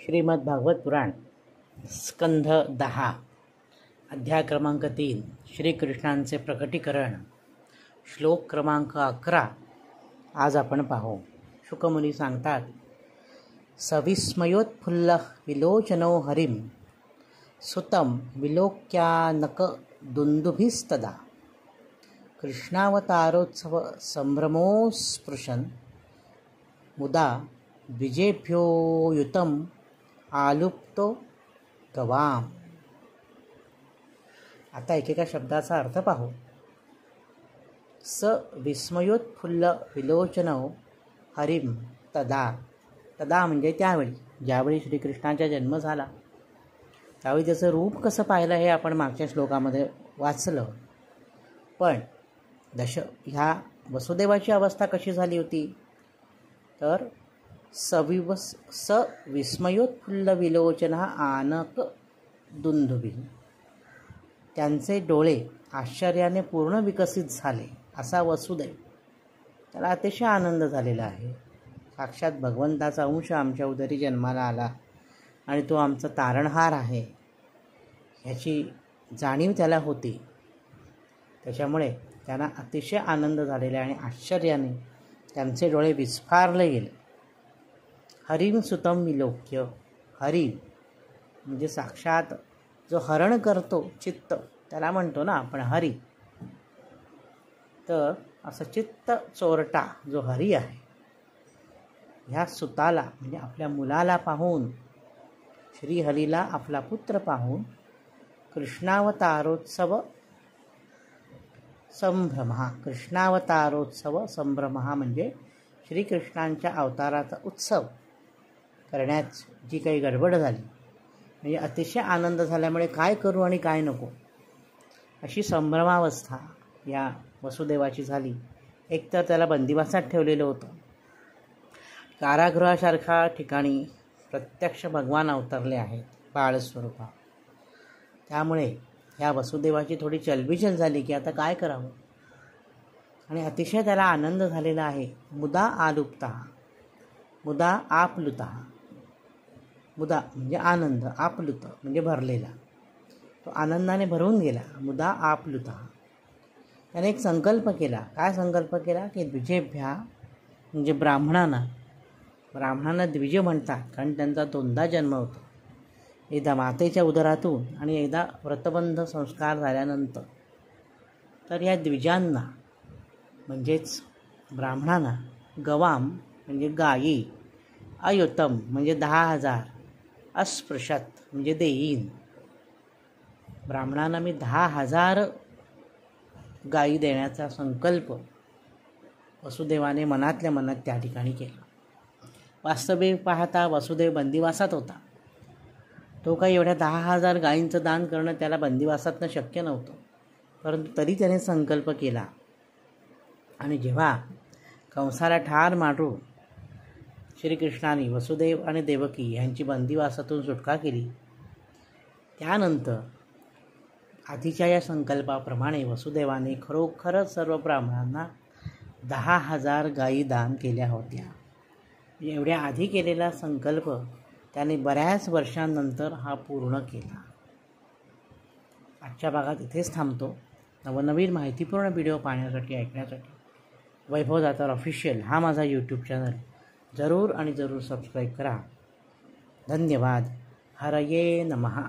श्रीमद् भागवत पुराण स्कंध 10 अध्याय क्रमांक 3 श्रीकृष्णांचे प्रकटीकरण श्लोक क्रमांक 11 आज आपण पाहू. शुकमुनी सांगतात, सविस्मयोत्फुल्ल विलोचनो हरिम सुतम विलोक्यानक दुंदुभिस्तदा कृष्णावतारोत्सव संभ्रमोस्पृशन मुदा द्विजेभ्योयुतम आलुप्तो गवाम. आता एकेका शब्दाचा अर्थ पाहू. स विस्मयोत्फुल्ल विलोचनो हरिम तदा. तदा म्हणजे त्यावेळी, ज्यावेळी श्रीकृष्णाचा जन्म झाला त्यावेळी त्याचं रूप कसं पाहिलं हे आपण मागच्या श्लोकामध्ये वाचलं. पण ह्या वसुदेवाची अवस्था कशी झाली होती तर विस्मयोत्फुल्ल विलोचन आनक दुंदुभी. त्यांचे डोळे आश्चर्याने पूर्ण विकसित झाले असा वसुदेव. त्याला अतिशय आनंद झालेला आहे. साक्षात भगवंताचा अंश आमच्या उदरी जन्माला आला आणि तो आमचा तारणहार आहे ह्याची जाणीव त्याला होती. त्याच्यामुळे त्यांना अतिशय आनंद झालेला आणि आश्चर्याने त्यांचे डोळे विस्फारले गेले. हरिम सुतम विलोक्य. हरिम म्हणजे साक्षात जो हरण करतो चित्त त्याला म्हणतो ना आपण हरी. तर असं चित्त चोरटा जो हरी आहे ह्या सुताला म्हणजे आपल्या मुलाला पाहून, श्रीहरीला आपला पुत्र पाहून कृष्णावतारोत्सव संभ्रम म्हणजे श्रीकृष्णांच्या अवताराचा उत्सव करण्यात जी काही गडबड झाली, म्हणजे अतिशय आनंद झाल्यामुळे काय करू आणि काय नको अशी संभ्रमावस्था या वसुदेवाची झाली. एकतर त्याला बंदिवासात ठेवलेलं होतं. कारागृहासारख्या ठिकाणी प्रत्यक्ष भगवान अवतरले आहेत बाळस्वरूपा. त्यामुळे ह्या वसुदेवाची थोडी चलबिचल झाली की आता काय करावं. आणि अतिशय त्याला आनंद झालेला आहे. मुदा आलुप्ता, मुदा आप्लुता. मुदा म्हणजे आनंद, आप्लुत म्हणजे भरलेला. तो आनंदाने भरून गेला. मुदा आप्लुता. त्याने एक संकल्प केला. काय संकल्प केला की द्विजेभ्या म्हणजे ब्राह्मणांना द्विज म्हणतात कारण त्यांचा दोनदा जन्म होतो. एकदा मातेच्या उदरातून आणि एकदा व्रतबंध संस्कार झाल्यानंतर. तर या द्विजांना म्हणजेच ब्राह्मणांना गवाम म्हणजे गायी, अयुतम म्हणजे 10,000, अस्पृशत म्हणजे देईन. ब्राह्मणांना मी 10,000 गायी देण्याचा संकल्प वसुदेवाने मनातल्या मनात त्या ठिकाणी केला. वास्तविक पाहता वसुदेव बंदिवासात होता. तो काही एवढ्या 10,000 गायींचं दान करणं त्याला बंदिवासातनं शक्य नव्हतं. परंतु तरी त्याने संकल्प केला. आणि जेव्हा कंसाला ठार मारून श्रीकृष्णाने वसुदेव आणि देवकी यांची बंदिवासातून सुटका केली, त्यानंतर आधीच्या या संकल्पाप्रमाणे वसुदेवाने खरोखरच सर्व ब्राह्मणांना 10,000 गायी दान केल्या होत्या. एवढ्या आधी केलेला संकल्प त्याने बऱ्याच वर्षांनंतर हा पूर्ण केला. आजच्या भागात इथेच थांबतो. नवनवीन माहितीपूर्ण व्हिडिओ पाहण्यासाठी, ऐकण्यासाठी वैभव दातार ऑफिशियल हा माझा यूट्यूब चॅनल जरूर सबस्क्राईब करा. धन्यवाद. हरये नमः.